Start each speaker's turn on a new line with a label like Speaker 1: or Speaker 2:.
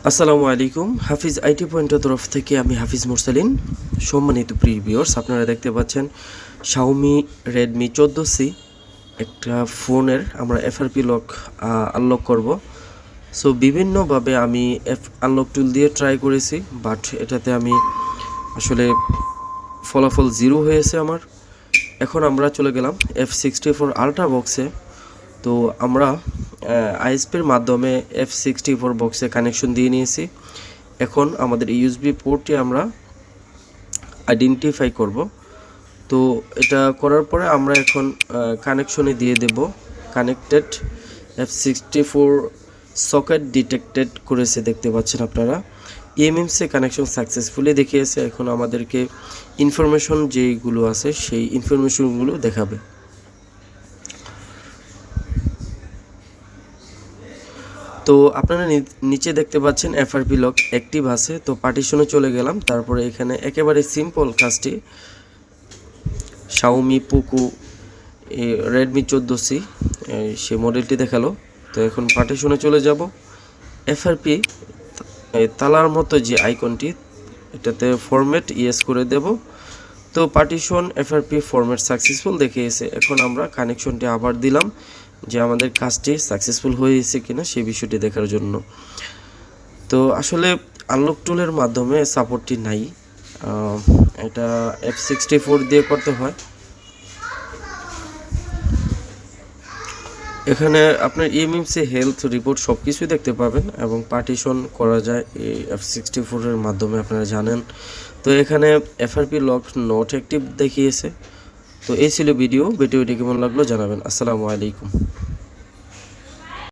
Speaker 1: আসসালামু আলাইকুম। হাফিজ আইটি পয়েন্টের তরফ থেকে আমি হাফিজ মুরসালিন। সম্মানিত প্রিয় ভিউয়ার্স, আপনারা দেখতে পাচ্ছেন Xiaomi Redmi 14C একটা ফোনের আমরা এফআরপি লক আনলক করব। সো বিভিন্নভাবে আমি আনলক টুল দিয়ে ট্রাই করেছি, বাট এটাতে আমি আসলে ফলাফল 0 হয়েছে আমার। এখন আমরা চলে গেলাম F64 আলট্রা বক্সে। তো আমরা আইএসপির মাধ্যমে F64 বক্সে কানেকশন দিয়ে নিয়েছি। এখন আমাদের ইউএসবি পোর্টটি আমরা আইডেন্টিফাই করব। তো এটা করার পরে আমরা এখন কানেকশনে দিয়ে দেব কানেক্টেড। F64 সকেট ডিটেক্টেড করেছে, দেখতে পাচ্ছেন আপনারা। ইএমএমসি কানেকশন সাকসেসফুলি দেখিয়েছে। এখন আমাদেরকে ইনফরমেশন যেগুলো আছে সেই ইনফরমেশনগুলো দেখাবে। তো আপনারা নিচে দেখতে পাচ্ছেন এফআরপি লক অ্যাক্টিভ আছে। তো পার্টিশনে চলে গেলাম। তারপরে এখানে একেবারে সিম্পল কাজটি Xiaomi Poco Redmi 14C সে মডেলটি দেখালো। তো এখন পার্টিশনে চলে যাব। এফআরপি তালার মতো যে আইকনটি, এটাতে ফরম্যাট ইয়েস করে দেব। তো পার্টিশন এফআরপি ফরম্যাট সাকসেসফুল দেখিয়েছে। এখন আমরা কানেকশনটি আবার দিলাম যে আমাদের কাজটি সাকসেসফুল হয়েছে কিনা সেই বিষয়টি দেখার জন্য। তো আসলে আনলক টুলের মাধ্যমে সাপোর্টটি নাই, এটা F64 দিয়ে করতে হয়। এখানে আপনার ইএমএমসি হেলথ রিপোর্ট সব কিছুই দেখতে পাবেন এবং পার্টিশন করা যায় এই F64 এর মাধ্যমে, আপনারা জানেন। তো এখানে এফআরপি লক নট অ্যাক্টিভ দেখিয়েছে। তো এই ছিল ভিডিওটি কেমন লাগলো জানাবেন। আসসালামু আলাইকুম।